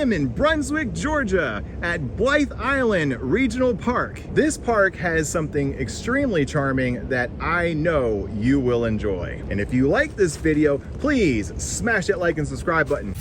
am in Brunswick, Georgia at Blythe Island Regional Park. This park has something extremely charming that I know you will enjoy. And if you like this video, please smash that like and subscribe button.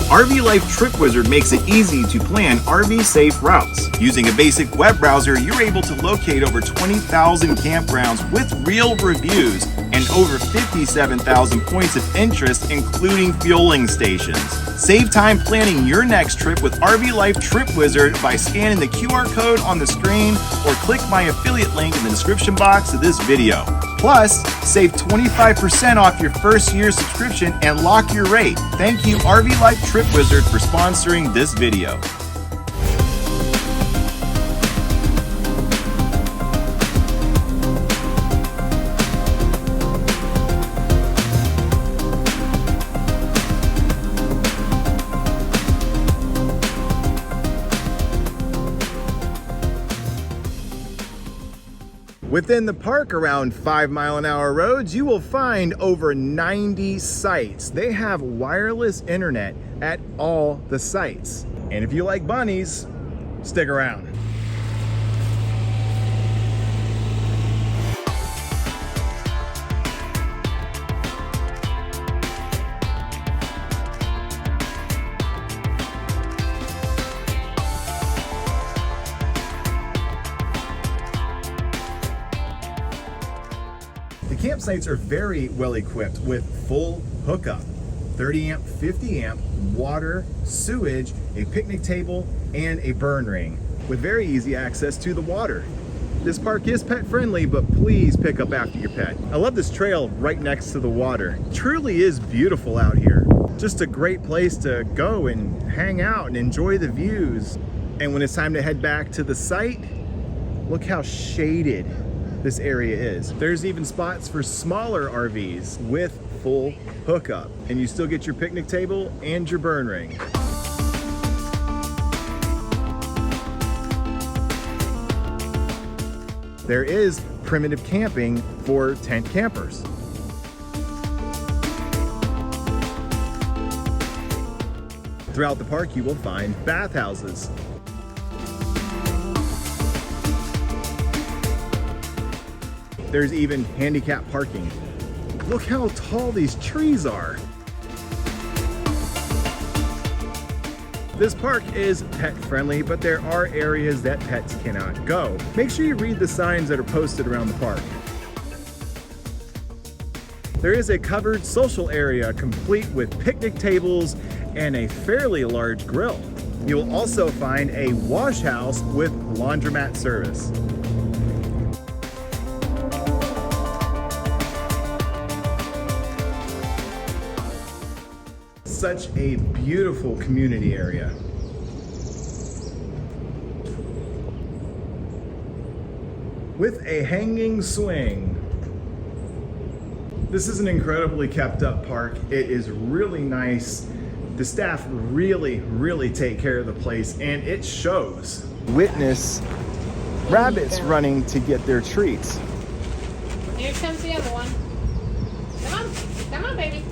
RV Life Trip Wizard makes it easy to plan RV safe routes. Using a basic web browser, you're able to locate over 20,000 campgrounds with real reviews and over 57,000 points of interest, including fueling stations. Save time planning your next trip with RV Life Trip Wizard by scanning the QR code on the screen or click my affiliate link in the description box of this video. Plus, save 25% off your first year subscription and lock your rate. Thank you, RV Life Trip Wizard, for sponsoring this video. Within the park, around 5-mile-an-hour roads, you will find over 90 sites. They have wireless internet at all the sites. And if you like bunnies, stick around. The campsites are very well equipped with full hookup, 30 amp, 50 amp, water, sewage, a picnic table, and a burn ring, with very easy access to the water. This park is pet friendly, but please pick up after your pet. I love this trail right next to the water. It truly is beautiful out here. Just a great place to go and hang out and enjoy the views. And when it's time to head back to the site, look how shaded this area is. There's even spots for smaller RVs with full hookup, and you still get your picnic table and your burn ring. There is primitive camping for tent campers. Throughout the park, you will find bathhouses. There's even handicap parking. Look how tall these trees are. This park is pet friendly, but there are areas that pets cannot go. Make sure you read the signs that are posted around the park. There is a covered social area complete with picnic tables and a fairly large grill. You will also find a wash house with laundromat service. Such a beautiful community area. With a hanging swing. This is an incredibly kept up park. It is really nice. The staff really take care of the place, and it shows. Witness rabbits running to get their treats. Here comes the other one. Come on, baby.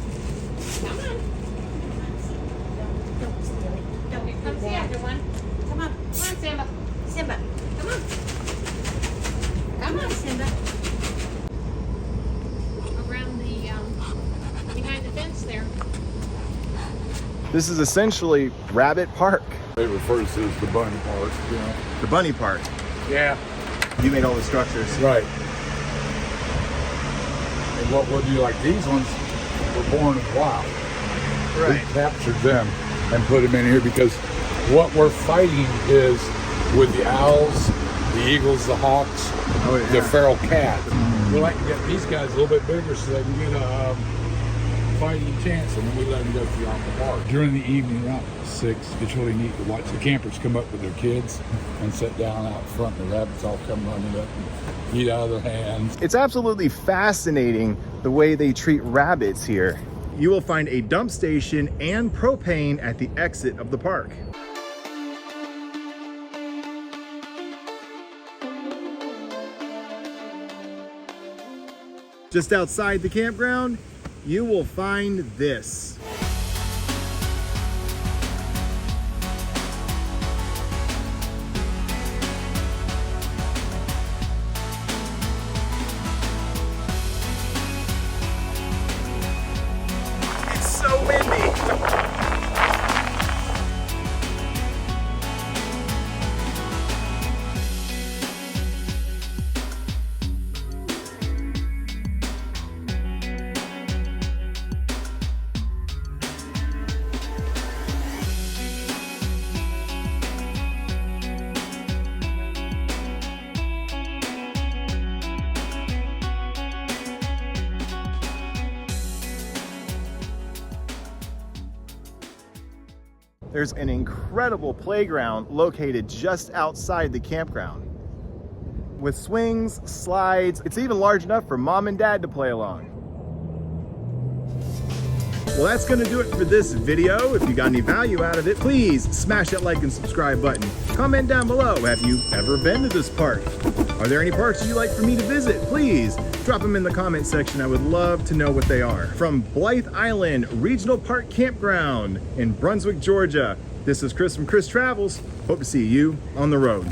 Come on. Here comes the other one. Come on, Simba. Simba, come on. Come on, Simba. Around the, behind the fence there. This is essentially Rabbit Park. They refer to it as the bunny park, you know. The bunny park. Yeah. You made all the structures. Right. And what would you like? These ones were born in the wild. Right. We captured them and put them in here because what we're fighting is with the owls, the eagles, the hawks, the feral cat. We like to get these guys a little bit bigger so they can get a fighting chance, and then we let them go beyond the park. During the evening around 6, it's really neat to watch the campers come up with their kids and sit down out front, and the rabbits all come running up and eat out of their hands. It's absolutely fascinating the way they treat rabbits here. You will find a dump station and propane at the exit of the park. Just outside the campground, you will find this. There's an incredible playground located just outside the campground with swings, slides. It's even large enough for mom and dad to play along. Well, that's gonna do it for this video. If you got any value out of it, please smash that like and subscribe button. Comment down below, have you ever been to this park? Are there any parks you'd like for me to visit? Please drop them in the comment section. I would love to know what they are. From Blythe Island Regional Park Campground in Brunswick, Georgia, this is Chris from Chris Travels. Hope to see you on the road.